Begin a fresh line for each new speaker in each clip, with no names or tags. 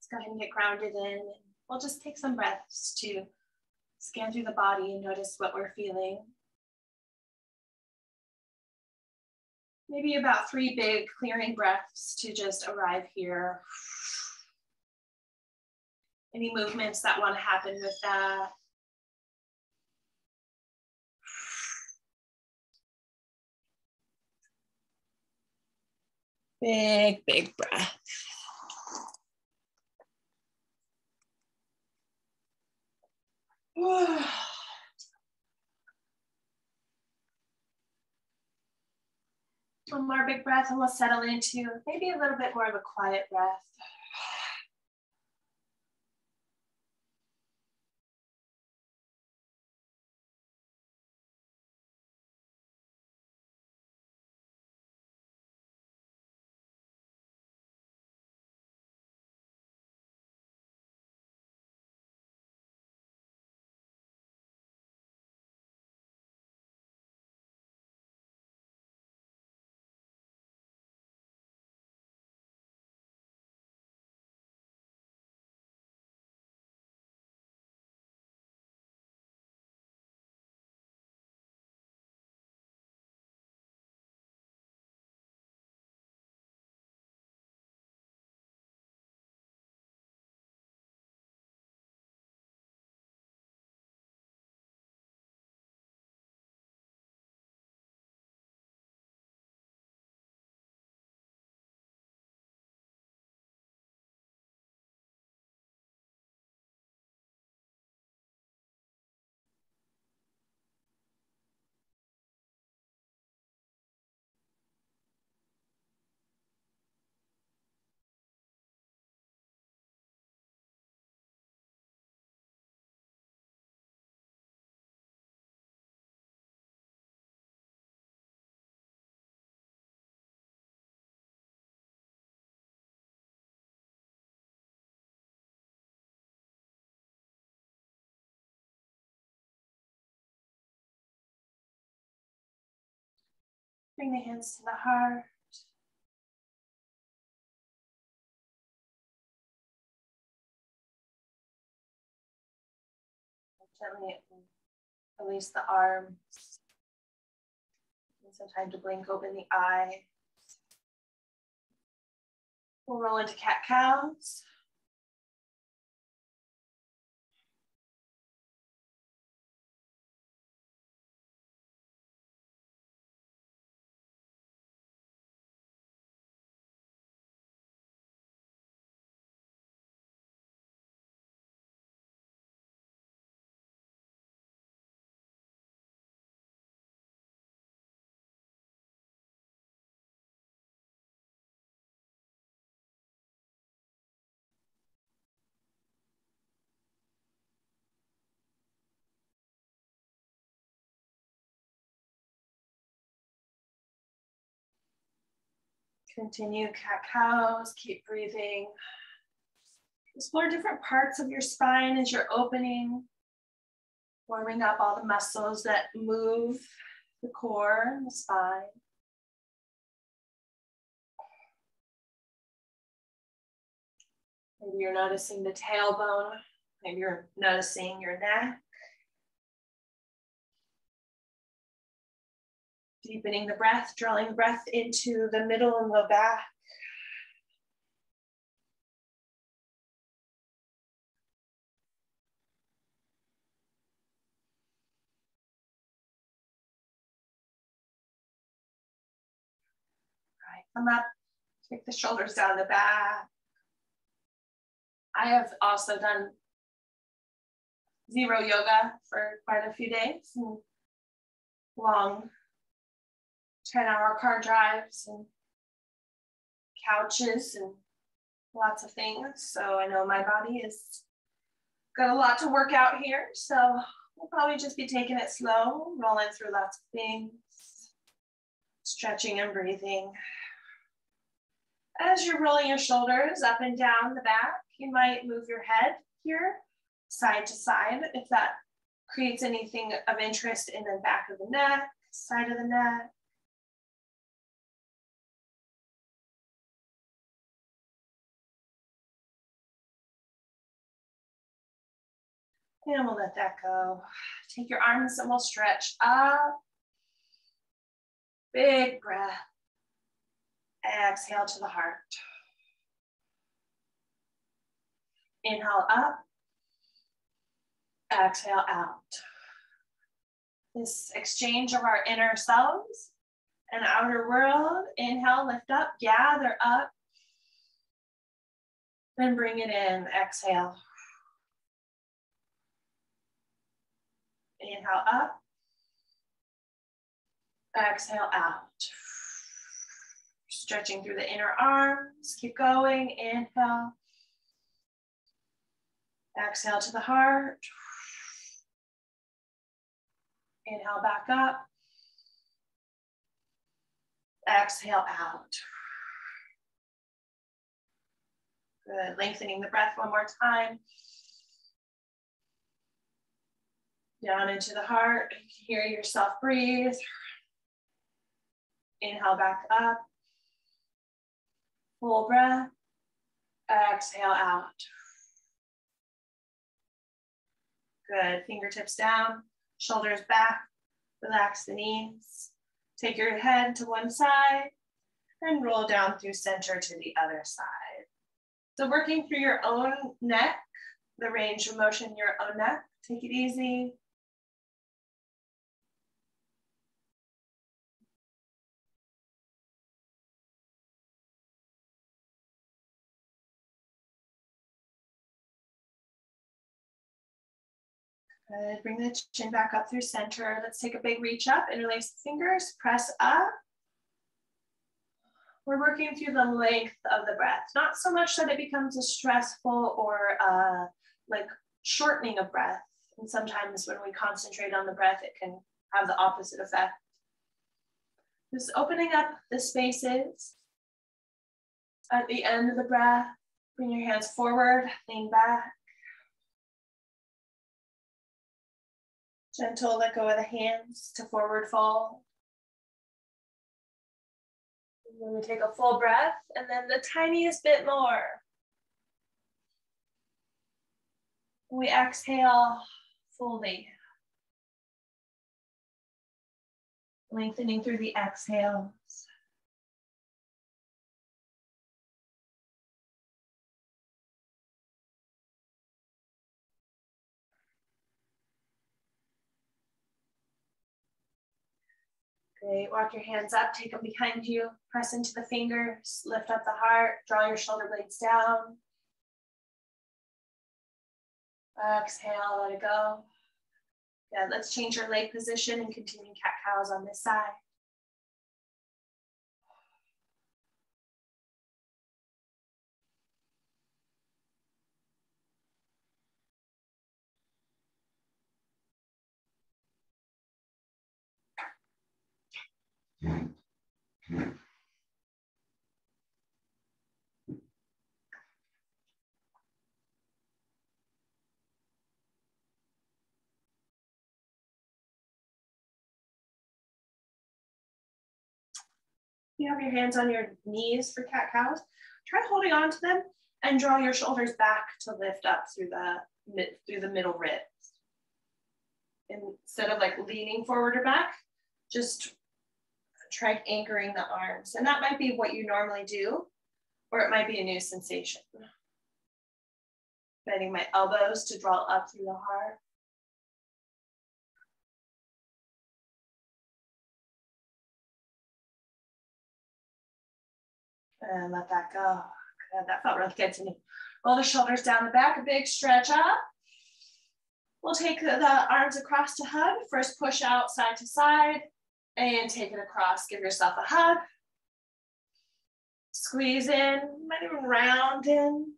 Let's go ahead and get grounded in. We'll just take some breaths to scan through the body and notice what we're feeling. Maybe about 3 big clearing breaths to just arrive here. Any movements that want to happen with that. Big, big breath. One more big breath and we'll settle into maybe a little bit more of a quiet breath. Bring the hands to the heart. Gently release the arms. And some time to blink open the eyes. We'll roll into cat-cows. Continue cat-cows, keep breathing. Explore different parts of your spine as you're opening, warming up all the muscles that move the core and the spine. Maybe you're noticing the tailbone, maybe you're noticing your neck. Deepening the breath, drawing the breath into the middle and low back. All right, come up, take the shoulders down the back. I have also done zero yoga for quite a few days, and long 10-hour car drives and couches and lots of things. So I know my body is got a lot to work out here. So we'll probably just be taking it slow, rolling through lots of things, stretching and breathing. As you're rolling your shoulders up and down the back, you might move your head here, side to side, if that creates anything of interest in the back of the neck, side of the neck. And we'll let that go. Take your arms and we'll stretch up. Big breath. Exhale to the heart. Inhale up. Exhale out. This exchange of our inner selves and outer world. Inhale, lift up, gather up. Then bring it in, exhale. Inhale up. Exhale out. Stretching through the inner arms. Keep going. Inhale. Exhale to the heart. Inhale back up. Exhale out. Good. Lengthening the breath one more time. Down into the heart. You can hear yourself breathe. Inhale back up. Full breath. Exhale out. Good. Fingertips down, shoulders back. Relax the knees. Take your head to one side and roll down through center to the other side. So working through your own neck, the range of motion in your own neck. Take it easy. Good. Bring the chin back up through center. Let's take a big reach up, interlace the fingers, press up. We're working through the length of the breath. Not so much that it becomes a stressful or like shortening of breath. And sometimes when we concentrate on the breath, it can have the opposite effect. Just opening up the spaces at the end of the breath. Bring your hands forward, lean back. Gentle, let go of the hands to forward fold. And then we take a full breath and then the tiniest bit more. We exhale fully. Lengthening through the exhales. Great, walk your hands up, take them behind you, press into the fingers, lift up the heart, draw your shoulder blades down. Exhale, let it go. Good, let's change your leg position and continue cat-cows on this side. You have your hands on your knees for cat-cows. Try holding on to them and draw your shoulders back to lift up through the middle ribs. Instead of like leaning forward or back, just try anchoring the arms. And that might be what you normally do, or it might be a new sensation. Bending my elbows to draw up through the heart. And let that go. Good. That felt really good to me. Roll the shoulders down the back, a big stretch up. We'll take the arms across to hug. First push out side to side and take it across. Give yourself a hug. Squeeze in, might even round in.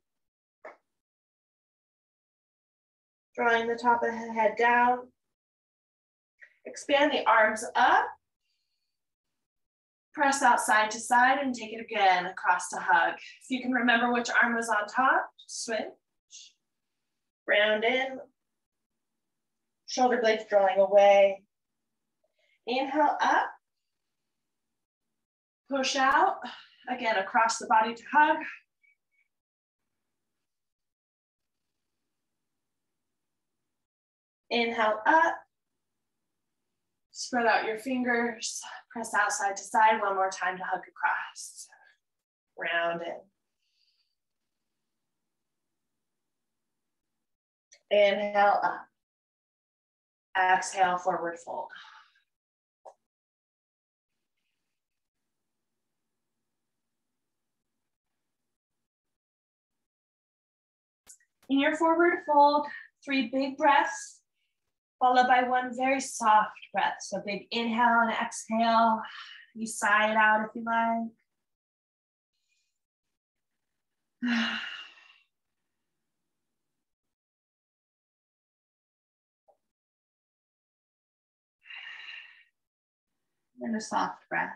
Drawing the top of the head down. Expand the arms up. Press out side to side and take it again across to hug. If you can remember which arm was on top, switch. Round in. Shoulder blades drawing away. Inhale up. Push out. Again, across the body to hug. Inhale up. Spread out your fingers. Press out side to side. One more time to hug across. Round it. Inhale up. Exhale, forward fold. In your forward fold, 3 big breaths, followed by 1 very soft breath. So big inhale and exhale. You sigh it out if you like. And a soft breath.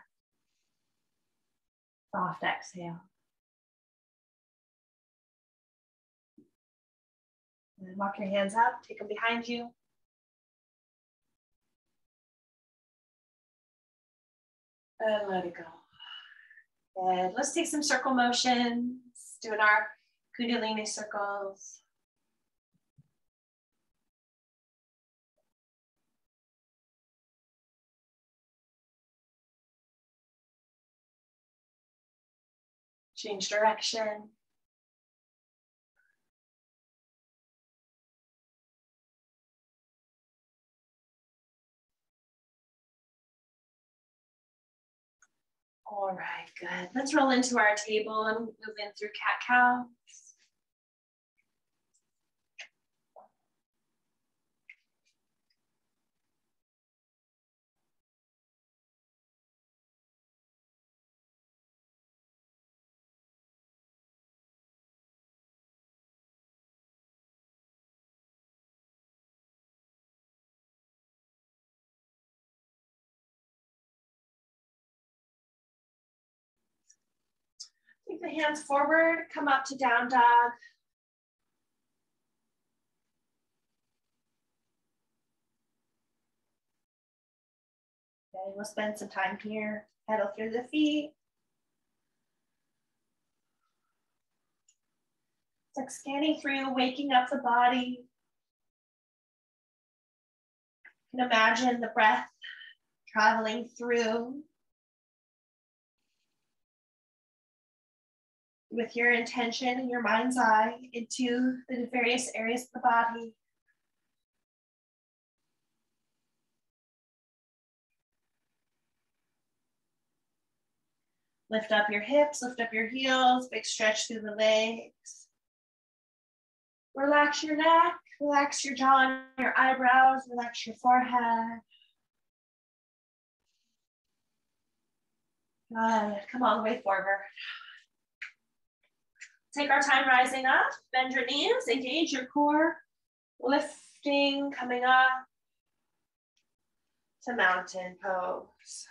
Soft exhale. And then walk your hands up, take them behind you. And let it go. And let's take some circle motions, doing our Kundalini circles. Change direction. All right, good. Let's roll into our table and move in through cat-cow. Take the hands forward, come up to down dog. Okay, we'll spend some time here. Pedal through the feet. It's like scanning through, waking up the body. You can imagine the breath traveling through with your intention in your mind's eye into the various areas of the body. Lift up your hips, lift up your heels, big stretch through the legs. Relax your neck, relax your jaw and your eyebrows, relax your forehead. Good, come all the way forward. Take our time rising up, bend your knees, engage your core, lifting, coming up to mountain pose.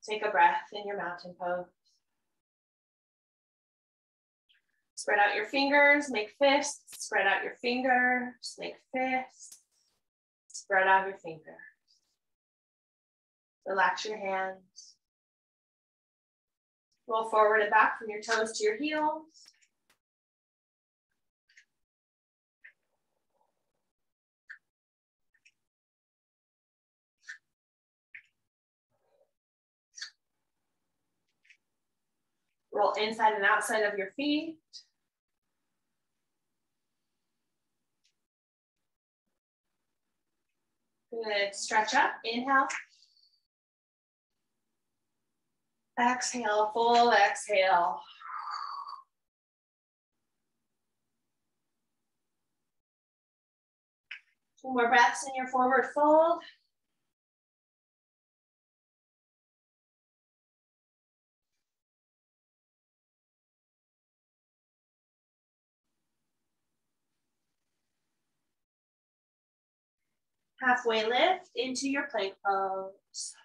Take a breath in your mountain pose. Spread out your fingers, make fists. Spread out your fingers, make fists. Spread out your fingers. Relax your hands. Roll forward and back from your toes to your heels. Roll inside and outside of your feet. Good, stretch up, inhale. Exhale, full exhale. 2 more breaths in your forward fold. Halfway lift into your plank pose.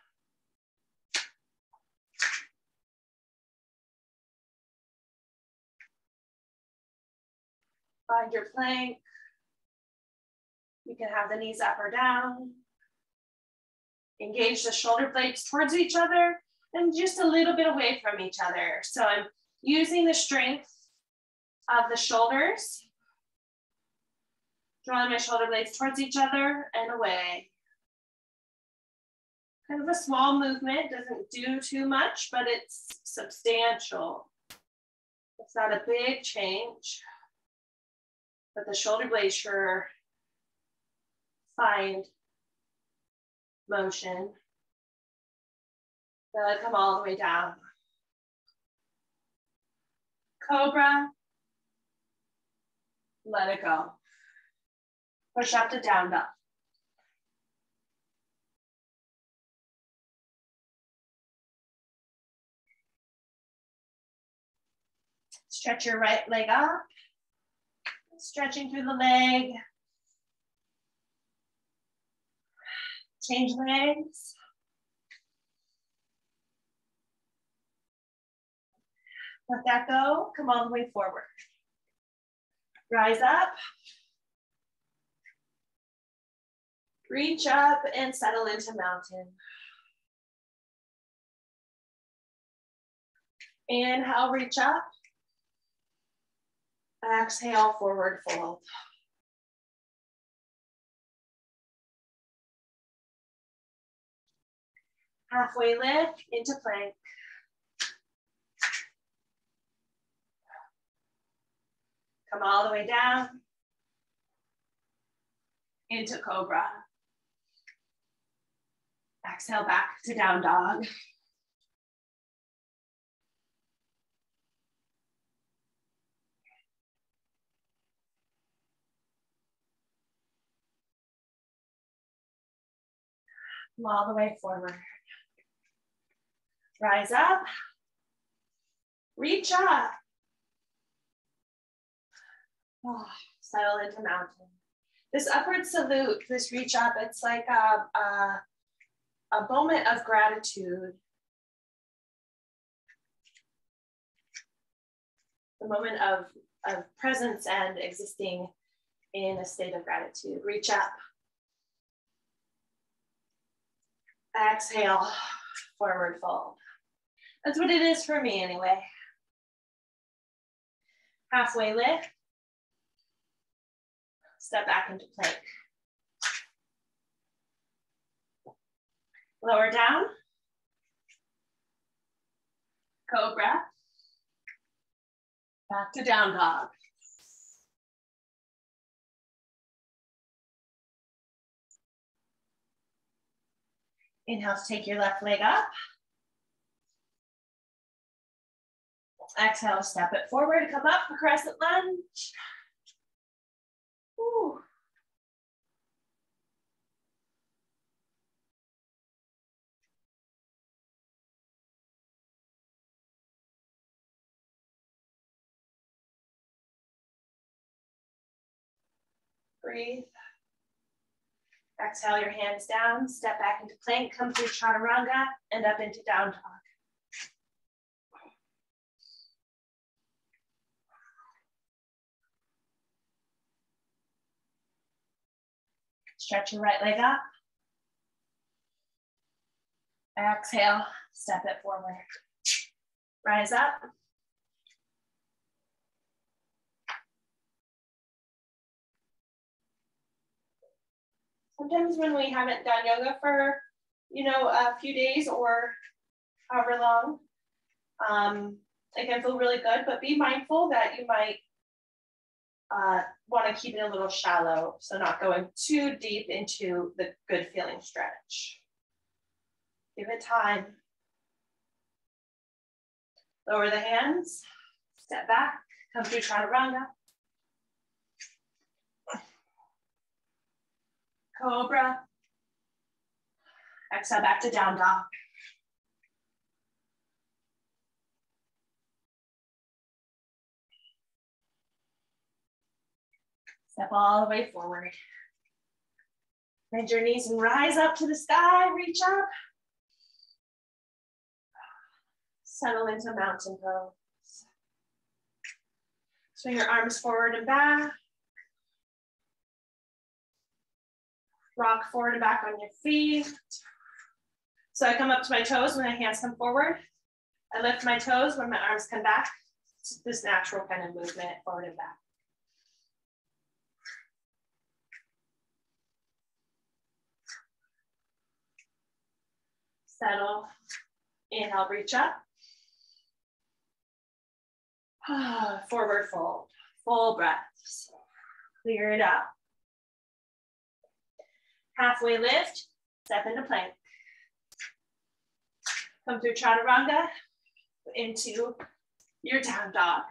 Find your plank. You can have the knees up or down. Engage the shoulder blades towards each other and just a little bit away from each other. So I'm using the strength of the shoulders Drawing my shoulder blades towards each other and away. Kind of a small movement, doesn't do too much, but it's substantial. It's not a big change, but the shoulder blades sure find motion. Then come all the way down. Cobra. Let it go. Push up to down dog. Stretch your right leg up. Stretching through the leg. Change legs. Let that go. Come all the way forward. Rise up. Reach up and settle into mountain. Inhale, reach up. Exhale, forward fold. Halfway lift into plank. Come all the way down into cobra. Exhale back to down dog. Come all the way forward. Rise up. Reach up. Oh, settle into mountain. This upward salute, this reach up, it's like a moment of gratitude. The moment of presence and existing in a state of gratitude. Reach up. Exhale, forward fold. That's what it is for me anyway. Halfway lift. Step back into plank. Lower down. Cobra. Back to down dog. Inhale to take your left leg up. Exhale, step it forward, come up, crescent lunge. Woo. Breathe. Exhale your hands down, step back into plank, come through chaturanga, and up into down dog. Stretch your right leg up. Exhale, step it forward. Rise up. Sometimes when we haven't done yoga for, a few days or however long, it can feel really good, but be mindful that you might want to keep it a little shallow, so not going too deep into the good feeling stretch. Give it time. Lower the hands, step back, come through chaturanga. Cobra. Exhale back to down dog. Step all the way forward. Bend your knees and rise up to the sky, reach up. Settle into mountain pose. Swing your arms forward and back. Rock forward and back on your feet. So I come up to my toes when my hands come forward. I lift my toes when my arms come back. It's this natural kind of movement forward and back. Settle. Inhale, reach up. Forward fold. Full breaths. Clear it out. Halfway lift. Step into plank. Come through chaturanga into your down dog.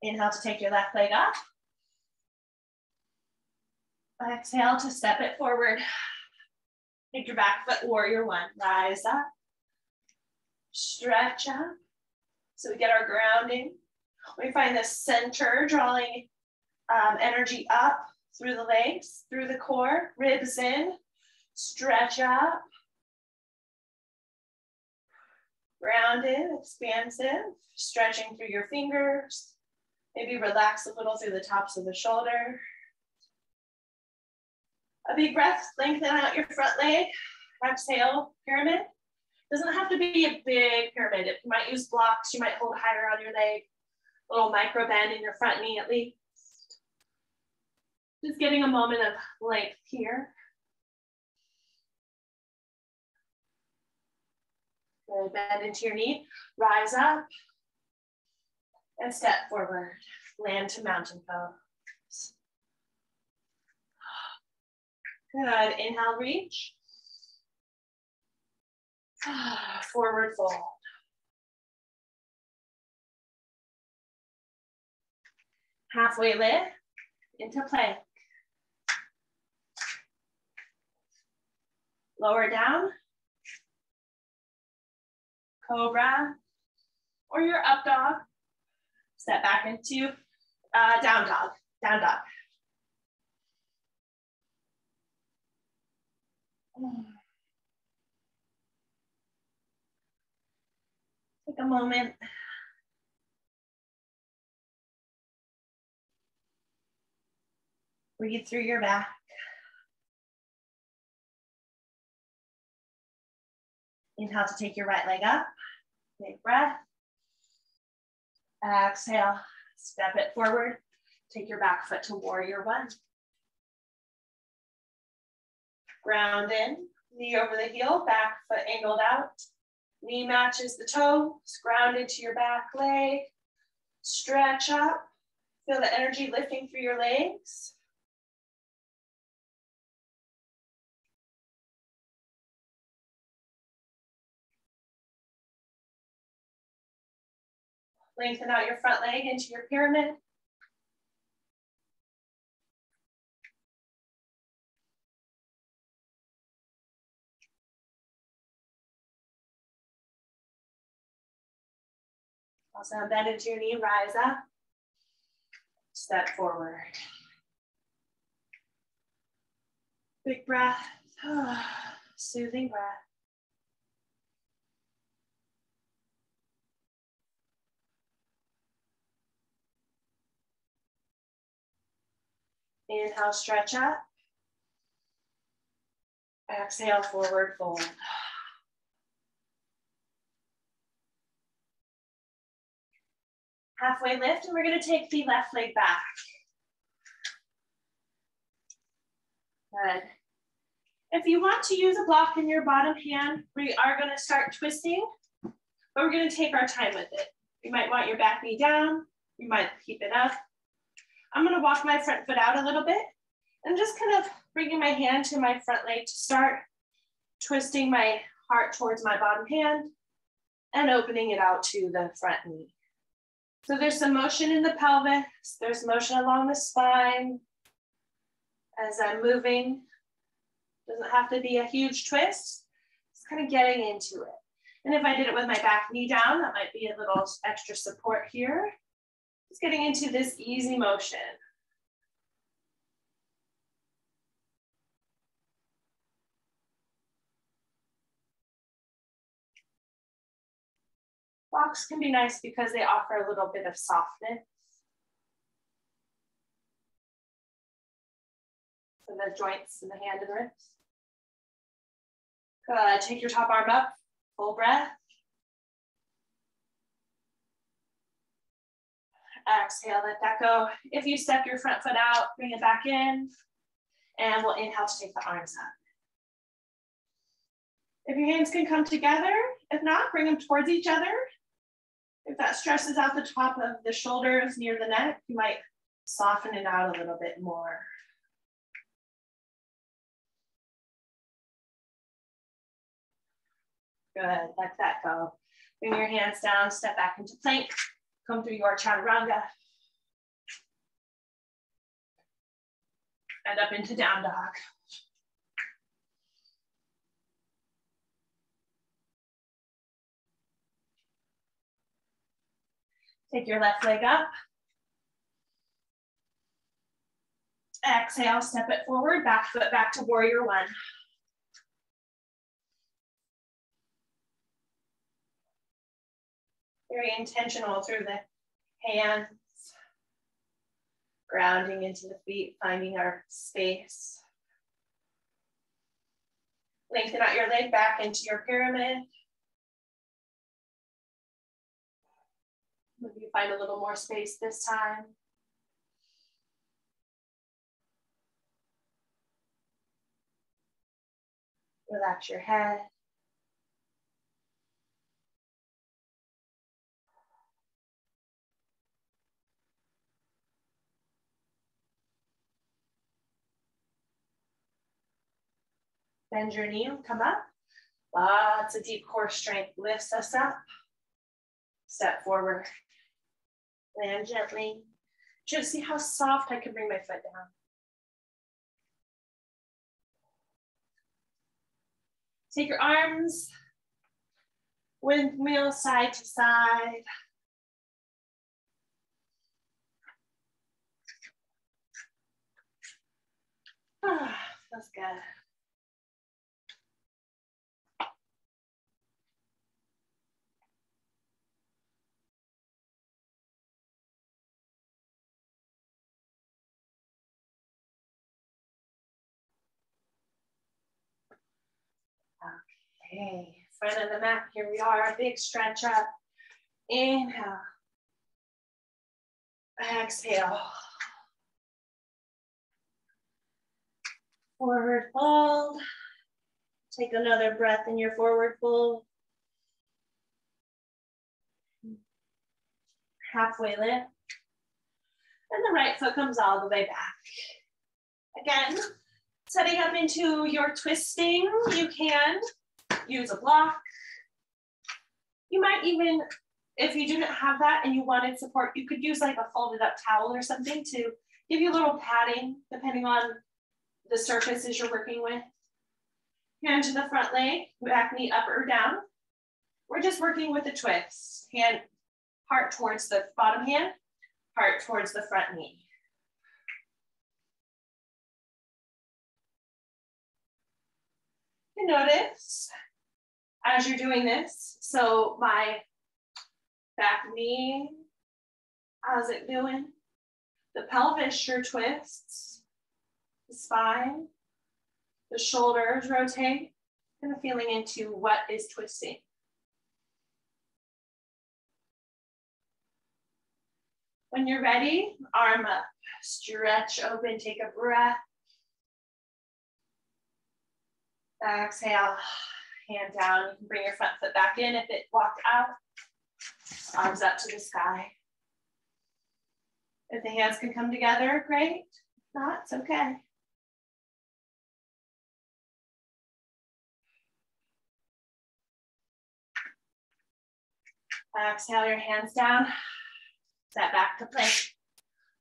Inhale to take your left leg up. Exhale to step it forward. Take your back foot, warrior one. Rise up. Stretch up. So we get our grounding. We find the center, drawing energy up through the legs, through the core, ribs in. Stretch up. Grounded, expansive. Stretching through your fingers. Maybe relax a little through the tops of the shoulder. A big breath, lengthen out your front leg. Exhale, pyramid. Doesn't have to be a big pyramid. If you might use blocks, you might hold higher on your leg. A little micro bend in your front knee at least. Just getting a moment of length here. Good, bend into your knee. Rise up. And step forward. Land to mountain pose. Good, inhale, reach. Forward fold. Halfway lift into plank. Lower down. Cobra or your up dog. Step back into down dog, down dog. Take a moment. Breathe through your back. Inhale to take your right leg up. Big breath. Exhale, step it forward. Take your back foot to warrior one. Ground in, knee over the heel, back foot angled out. Knee matches the toes, ground into your back leg. Stretch up, feel the energy lifting through your legs. Lengthen out your front leg into your pyramid. Also bend into your knee, rise up. Step forward. Big breath, soothing breath. Inhale, stretch up. Exhale, forward fold. Halfway lift, and we're going to take the left leg back. Good. If you want to use a block in your bottom hand, we are going to start twisting, but we're going to take our time with it. You might want your back knee down. You might keep it up. I'm going to walk my front foot out a little bit and just kind of bringing my hand to my front leg to start, twisting my heart towards my bottom hand and opening it out to the front knee. So there's some motion in the pelvis. There's motion along the spine as I'm moving. Doesn't have to be a huge twist. It's kind of getting into it. And if I did it with my back knee down, that might be a little extra support here. Just getting into this easy motion. Blocks can be nice because they offer a little bit of softness. So the joints in the hand and the wrist. Good, take your top arm up, full breath. Exhale, let that go. If you step your front foot out, bring it back in. And we'll inhale to take the arms up. If your hands can come together, if not, bring them towards each other. If that stresses out the top of the shoulders near the neck, you might soften it out a little bit more. Good, let that go. Bring your hands down, step back into plank, come through your chaturanga. And up into down dog. Take your left leg up. Exhale, step it forward, back foot back to warrior one. Very intentional through the hands, grounding into the feet, finding our space. Lengthen out your leg back into your pyramid. Maybe you find a little more space this time. Relax your head. Bend your knee, come up. Lots of deep core strength lifts us up. Step forward. Land gently. Just see how soft I can bring my foot down. Take your arms, windmill side to side. Feels good. Okay, front of the mat, here we are, big stretch up. Inhale. Exhale. Forward fold. Take another breath in your forward fold. Halfway lift. And the right foot comes all the way back. Again, setting up into your twisting, you can use a block. You might even, if you didn't have that and you wanted support, you could use like a folded up towel or something to give you a little padding, depending on the surfaces you're working with. Hand to the front leg, back knee up or down. We're just working with a twist. Hand, heart towards the bottom hand, heart towards the front knee. You notice as you're doing this, so my back knee, how's it doing? The pelvis sure twists, the spine, the shoulders rotate, kind of feeling into what is twisting. When you're ready, arm up, stretch open, take a breath. Exhale, hand down. You can bring your front foot back in if it walked out. Arms up to the sky. If the hands can come together, great. If not, it's okay. Exhale your hands down. Set back to plank.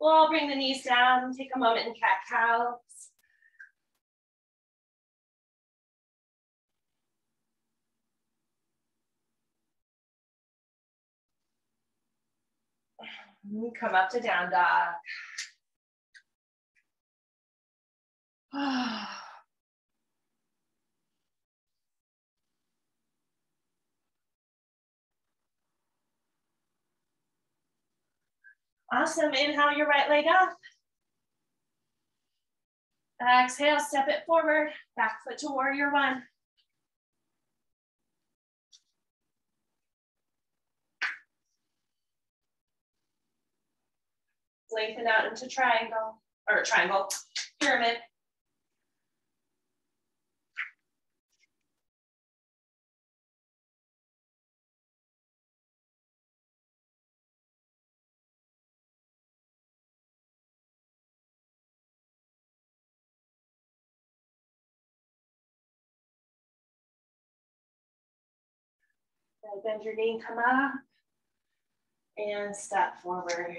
We'll all bring the knees down. Take a moment in cat-cows. Come up to down dog. Awesome. Inhale your right leg up. Exhale, step it forward. Back foot to warrior one. lengthen out into triangle, or triangle, pyramid. Bend your knee, come up, and step forward.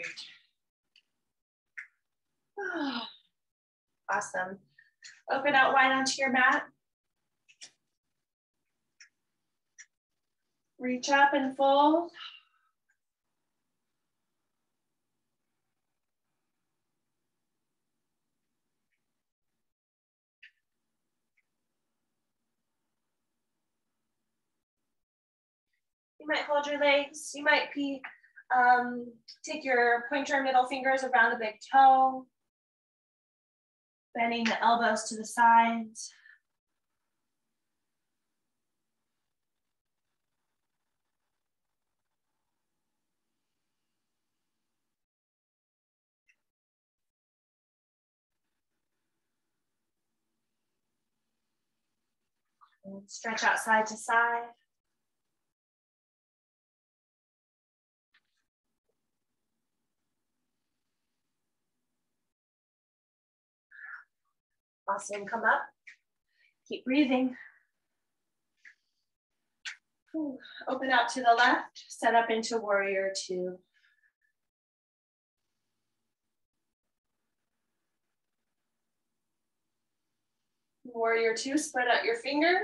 Awesome. Open out wide onto your mat. Reach up and fold. You might hold your legs. You might take your pointer and middle fingers around the big toe, bending the elbows to the sides. And stretch out side to side. Awesome, come up. Keep breathing. Open out to the left, set up into warrior two. Warrior two, spread out your finger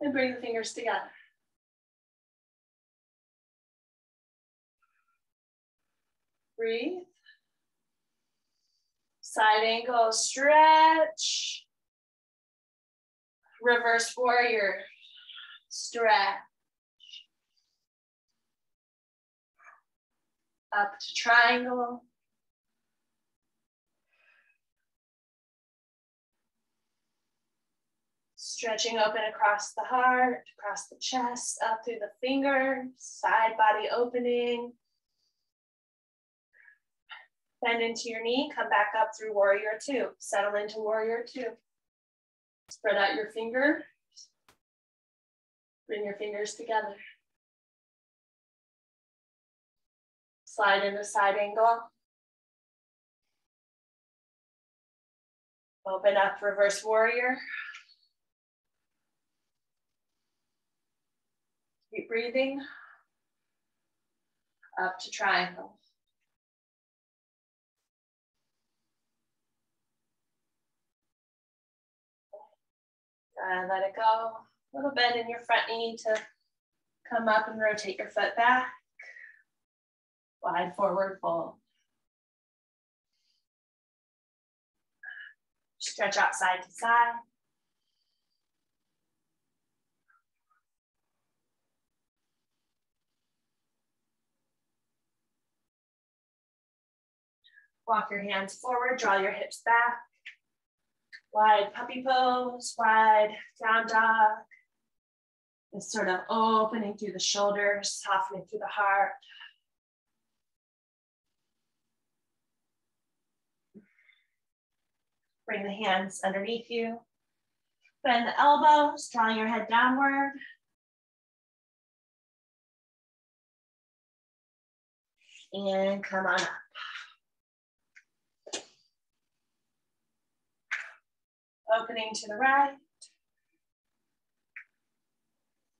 and bring the fingers together. Breathe. Side angle, stretch. Reverse warrior, stretch. Up to triangle. Stretching open across the heart, across the chest, up through the fingers, side body opening. Bend into your knee, come back up through warrior two. Settle into warrior two. Spread out your fingers. Bring your fingers together. Slide into side angle. Open up, reverse warrior. Keep breathing. Up to triangle. And let it go. A little bend in your front knee to come up and rotate your foot back. Wide forward fold. Stretch out side to side. Walk your hands forward, draw your hips back. Wide puppy pose, wide down dog. It's sort of opening through the shoulders, softening through the heart. Bring the hands underneath you. Bend the elbows, drawing your head downward. And come on up. Opening to the right.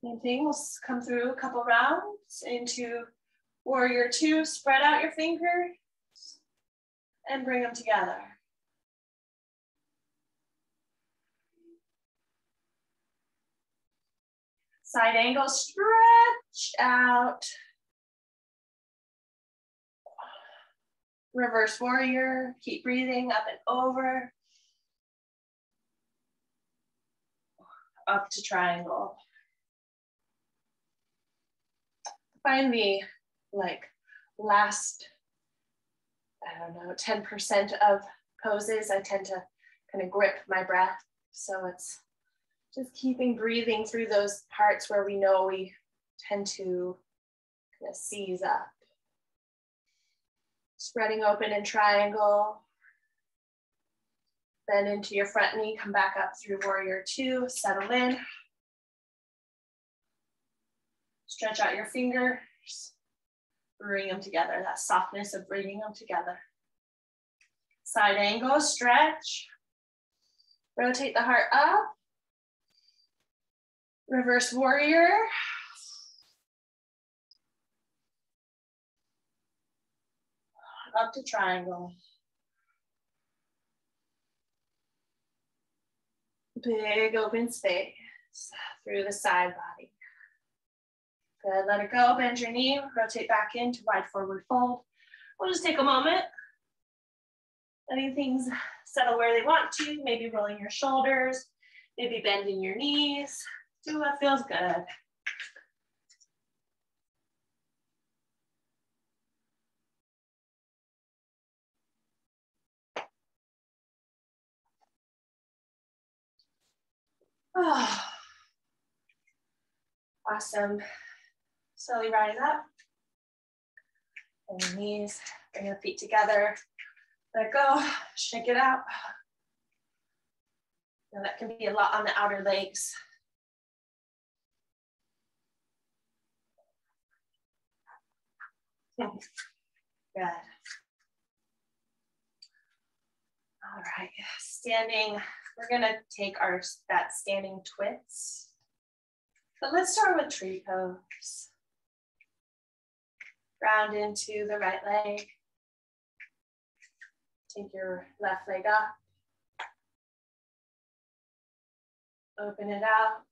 Same thing, we'll come through a couple rounds into warrior two. Spread out your fingers and bring them together. Side angle, stretch out. Reverse warrior, keep breathing up and over. Up to triangle. Find the last, I don't know, 10% of poses, I tend to kind of grip my breath. So it's just keeping breathing through those parts where we know we tend to kind of seize up. Spreading open in triangle. Bend into your front knee, come back up through warrior two, settle in. Stretch out your fingers, bring them together, that softness of bringing them together. Side angle, stretch. Rotate the heart up. Reverse warrior. Up to triangle. Big open space through the side body. Good, let it go, bend your knee, rotate back into wide forward fold. We'll just take a moment, letting things settle where they want to, maybe rolling your shoulders, maybe bending your knees. Do what feels good. Oh. Awesome. Slowly rise up. Bend your knees, bring the feet together. Let go, shake it out. Now that can be a lot on the outer legs. Good. All right, standing. We're gonna take that standing twist. But let's start with tree pose. Ground into the right leg. Take your left leg up. Open it out.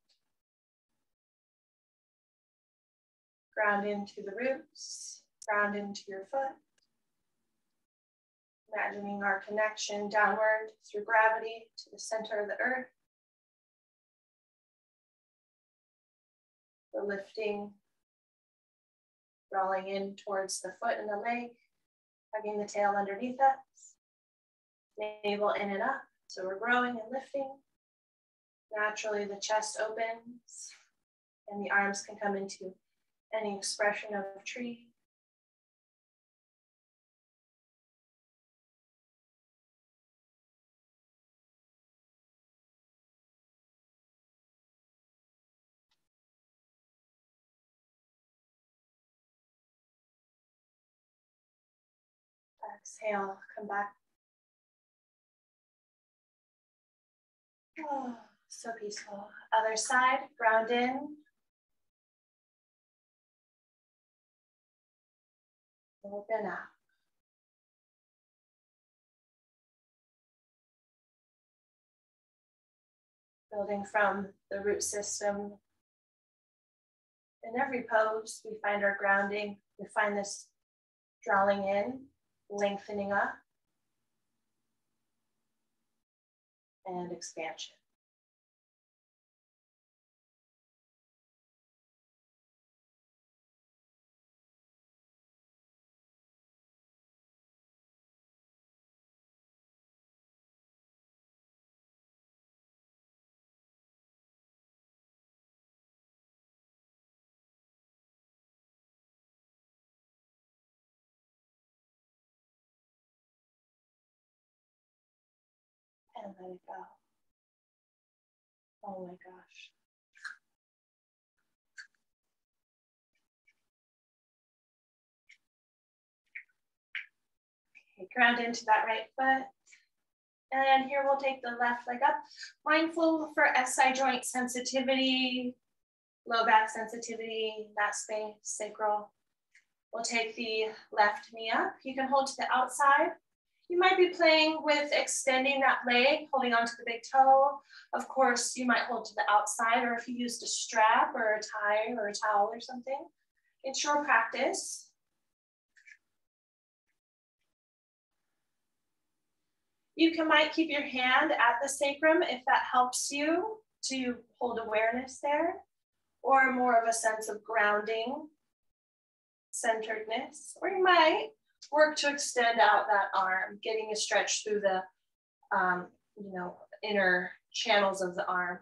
Ground into the roots. Ground into your foot. Imagining our connection downward through gravity to the center of the earth. The lifting, rolling in towards the foot and the leg, hugging the tail underneath us. Navel in and up, so we're growing and lifting. Naturally, the chest opens and the arms can come into any expression of tree. Exhale, come back. Oh, so peaceful. Other side, ground in. Open out. Building from the root system. In every pose, we find our grounding. We find this drawing in, lengthening up, and expansion. And let it go. Oh my gosh. Okay, ground into that right foot. And here we'll take the left leg up. Mindful for SI joint sensitivity, low back sensitivity, that space, sacral. We'll take the left knee up. You can hold to the outside. You might be playing with extending that leg, holding onto the big toe. Of course, you might hold to the outside, or if you used a strap or a tie or a towel or something. It's your practice. Might keep your hand at the sacrum if that helps you to hold awareness there, or more of a sense of grounding, centeredness, or you might work to extend out that arm, getting a stretch through the inner channels of the arm.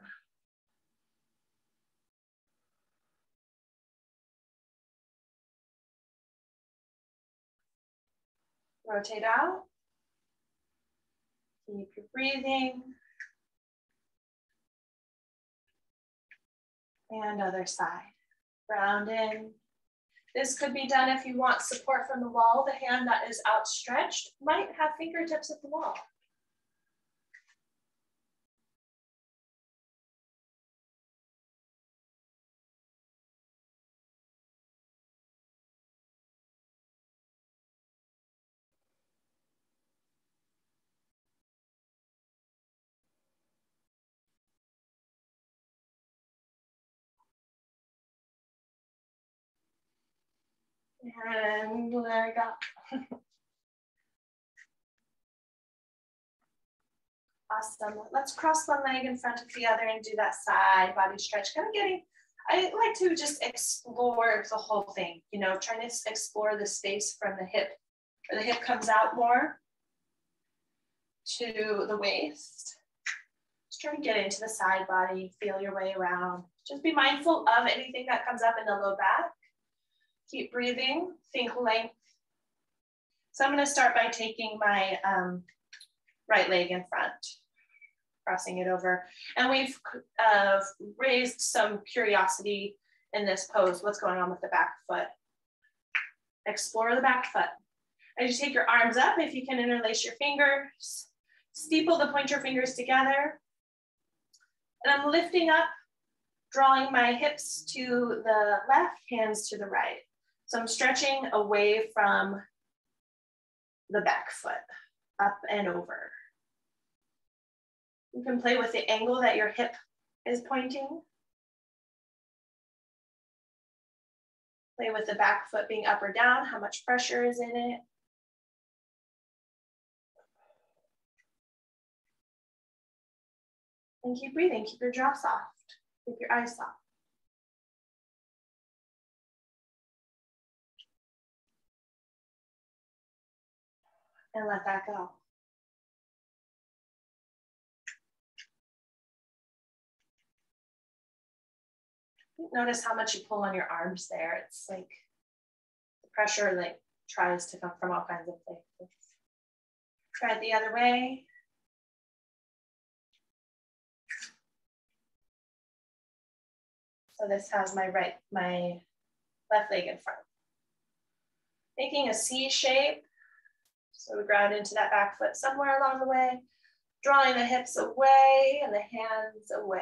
Rotate out. Keep your breathing. And other side. Ground in. This could be done if you want support from the wall. The hand that is outstretched might have fingertips at the wall. And there we go. Awesome. Let's cross one leg in front of the other and do that side body stretch. Kind of getting, I like to just explore the whole thing, you know, trying to explore the space from the hip, where the hip comes out more to the waist. Just try to get into the side body, feel your way around. Just be mindful of anything that comes up in the low back. Keep breathing, think length. So I'm going to start by taking my right leg in front, crossing it over. And we've raised some curiosity in this pose. What's going on with the back foot? Explore the back foot. As you take your arms up, if you can interlace your fingers, steeple the pointer fingers together. And I'm lifting up, drawing my hips to the left, hands to the right. So I'm stretching away from the back foot, up and over. You can play with the angle that your hip is pointing. Play with the back foot being up or down, how much pressure is in it. And keep breathing, keep your jaw soft, keep your eyes soft. And let that go. Notice how much you pull on your arms there. It's like the pressure like tries to come from all kinds of places. Try it the other way. So this has my left leg in front. Making a C shape. So we ground into that back foot somewhere along the way, drawing the hips away and the hands away.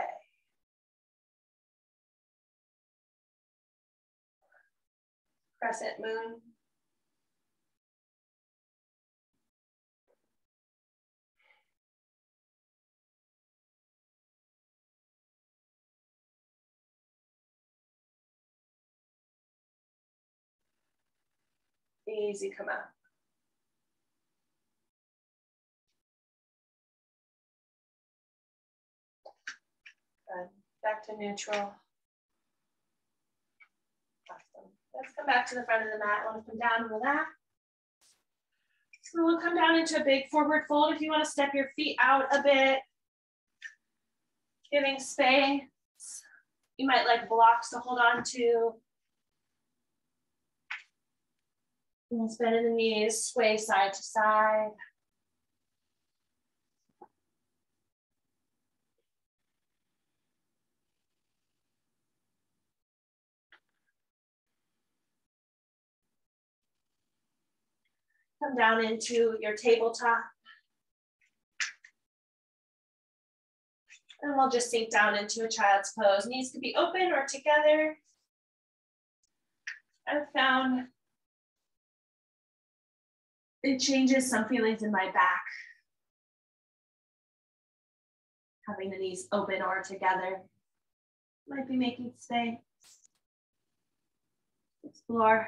Crescent moon. Easy, come out. Good. Back to neutral. Awesome. Let's come back to the front of the mat. I want to come down with that. So we'll come down into a big forward fold. If you want to step your feet out a bit, giving space. You might like blocks to hold on to. And bending the knees, sway side to side. Come down into your tabletop. And we'll just sink down into a child's pose. Knees could be open or together. I've found it changes some feelings in my back. Having the knees open or together. Might be making space. Explore.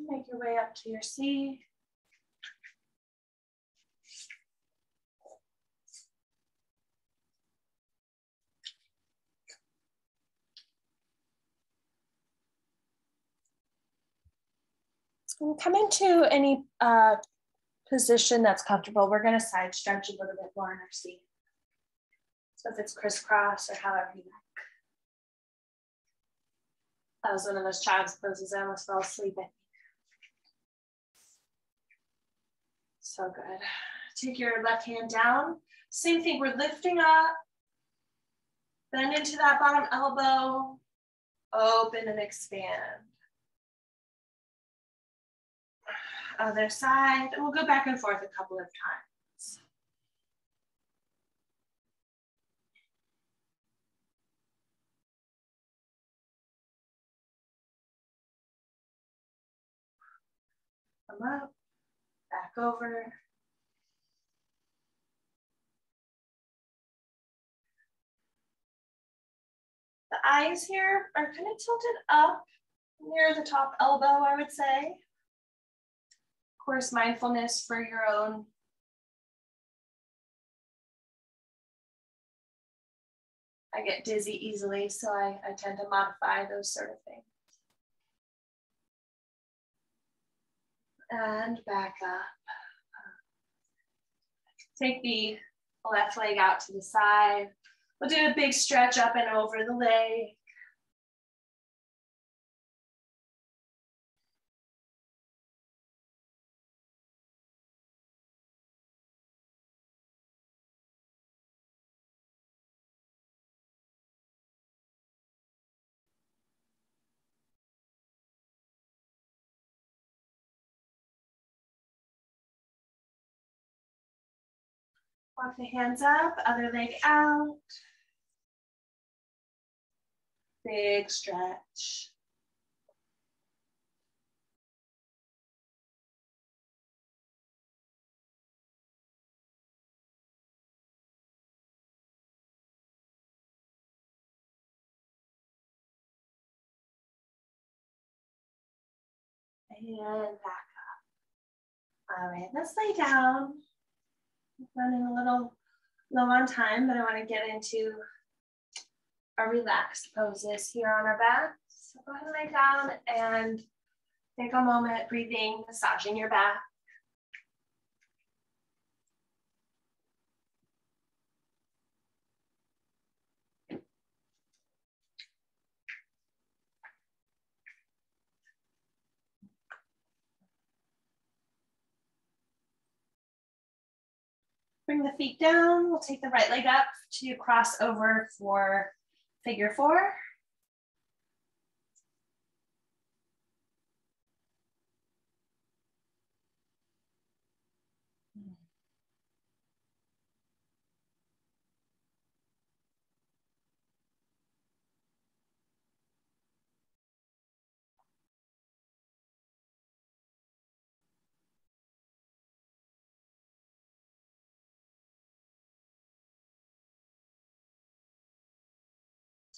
Make your way up to your seat. Come into any position that's comfortable. We're going to side stretch a little bit more in our seat. So if it's crisscross or however you like. That was one of those child's poses. I almost fell asleep. So good. Take your left hand down. Same thing, we're lifting up. Bend into that bottom elbow. Open and expand. Other side. We'll go back and forth a couple of times. Come up, back over. The eyes here are kind of tilted up near the top elbow, I would say. Of course, mindfulness for your own. I get dizzy easily, so I tend to modify those sort of things. And back up. Take the left leg out to the side. We'll do a big stretch up and over the leg. Walk the hands up, other leg out. Big stretch. And back up. All right, let's lay down. Running a little low on time, but I want to get into our relaxed poses here on our back. So go ahead and lay down and take a moment breathing, massaging your back. Bring the feet down. We'll take the right leg up to cross over for figure four.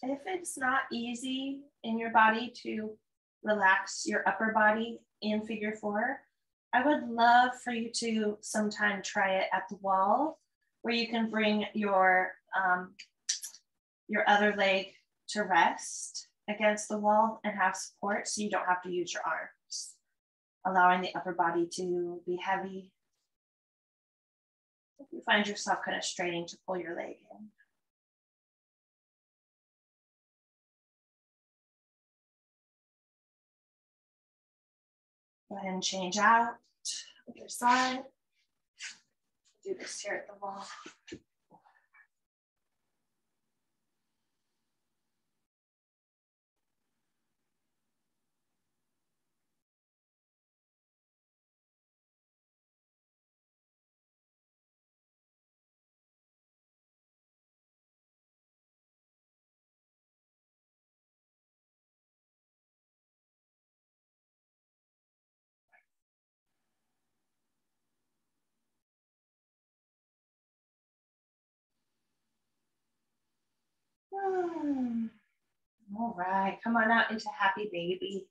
If it's not easy in your body to relax your upper body in figure four, I would love for you to sometime try it at the wall, where you can bring your other leg to rest against the wall and have support, so you don't have to use your arms, allowing the upper body to be heavy. If you find yourself kind of straining to pull your leg in. Go ahead and change out other side. Do this here at the wall. All right, come on out into happy baby.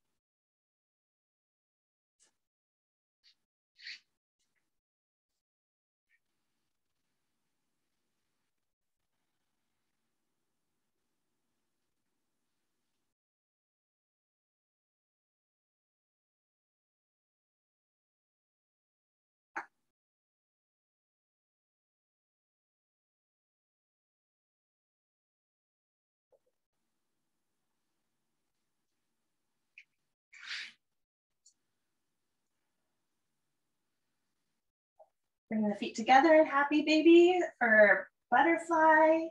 Bring the feet together in happy baby or butterfly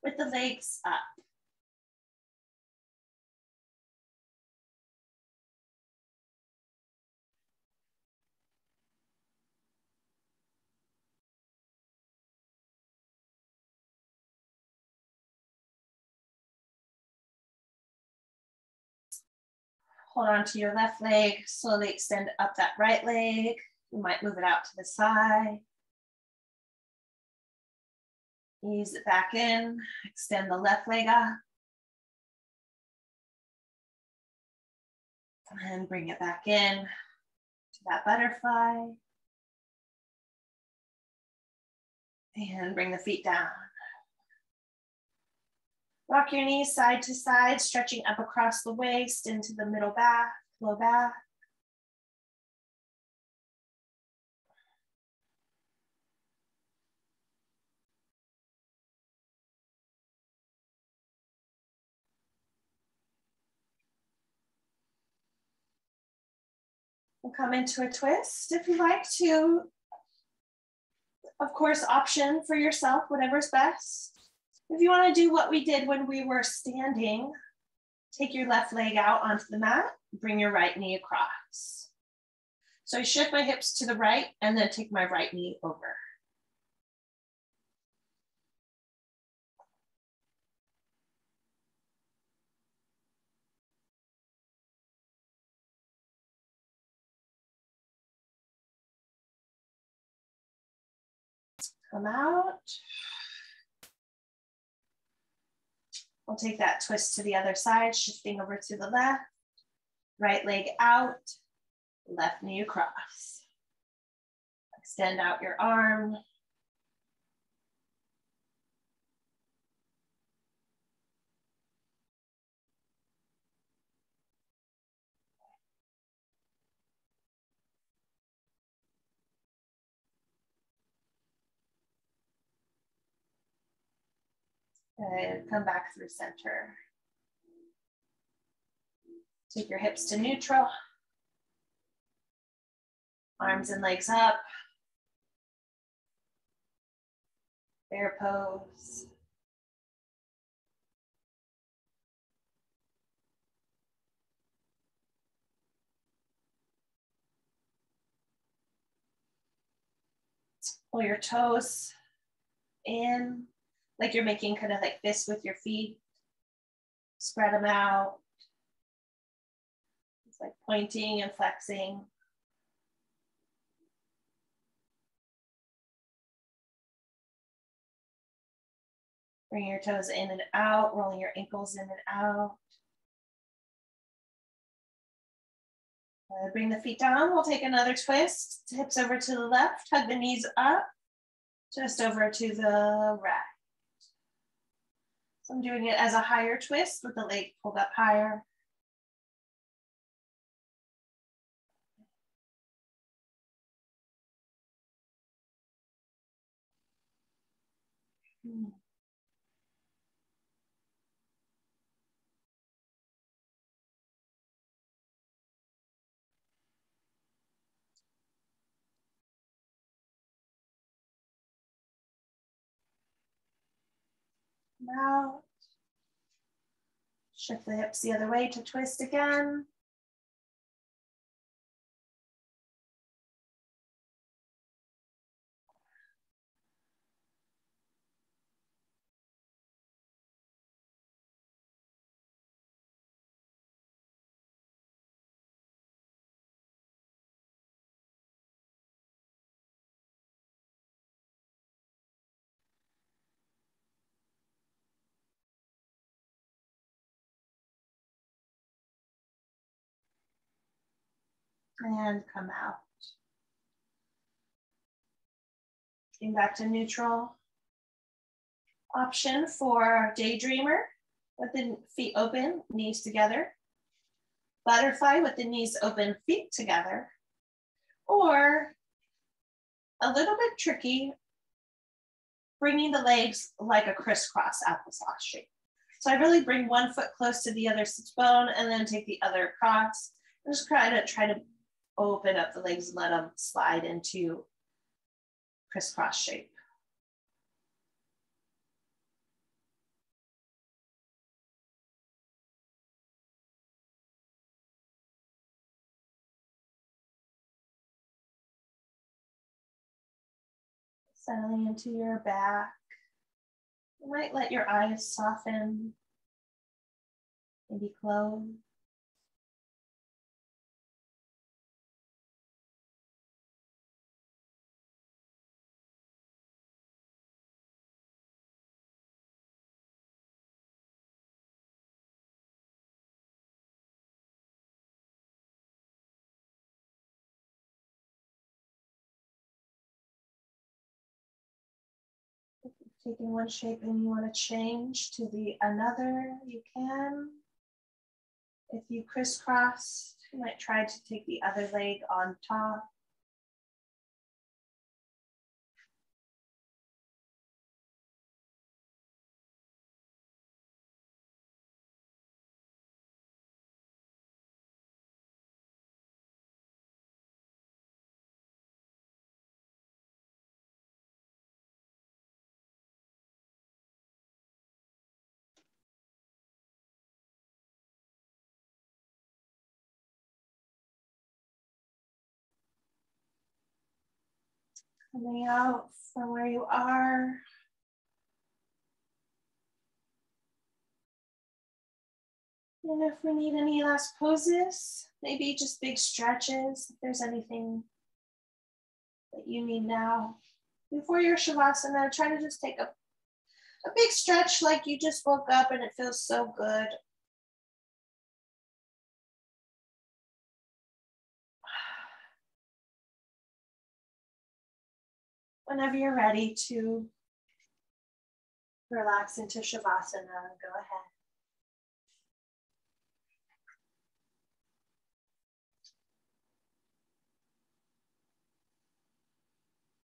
with the legs up. Hold on to your left leg, slowly extend up that right leg. You might move it out to the side. Ease it back in, extend the left leg up. And bring it back in to that butterfly. And bring the feet down. Rock your knees side to side, stretching up across the waist into the middle back, low back. We'll come into a twist. If you like to, of course, option for yourself, whatever's best. If you want to do what we did when we were standing, take your left leg out onto the mat, bring your right knee across. So I shift my hips to the right and then take my right knee over. Come out. We'll take that twist to the other side, shifting over to the left. Right leg out, left knee across. Extend out your arm. Good, come back through center. Take your hips to neutral. Arms and legs up. Bear pose. Pull your toes in, like you're making kind of like this with your feet. Spread them out. It's like pointing and flexing. Bring your toes in and out, rolling your ankles in and out. Bring the feet down. We'll take another twist. Hips over to the left, hug the knees up, just over to the right. So I'm doing it as a higher twist with the leg pulled up higher. Out. Shift the hips the other way to twist again. And come out. Getting back to neutral. Option for daydreamer with the feet open, knees together. Butterfly with the knees open, feet together. Or a little bit tricky, bringing the legs like a crisscross applesauce shape. So I really bring one foot close to the other sits bone and then take the other across. And just try to open up the legs and let them slide into crisscross shape. Settling into your back. You might let your eyes soften, maybe close. If you're taking one shape and you want to change to the another, you can. If you crisscross, you might try to take the other leg on top. Coming out from where you are. And if we need any last poses, maybe just big stretches, if there's anything that you need now. Before your Shavasana, try to just take a big stretch like you just woke up and it feels so good. Whenever you're ready to relax into Shavasana, go ahead.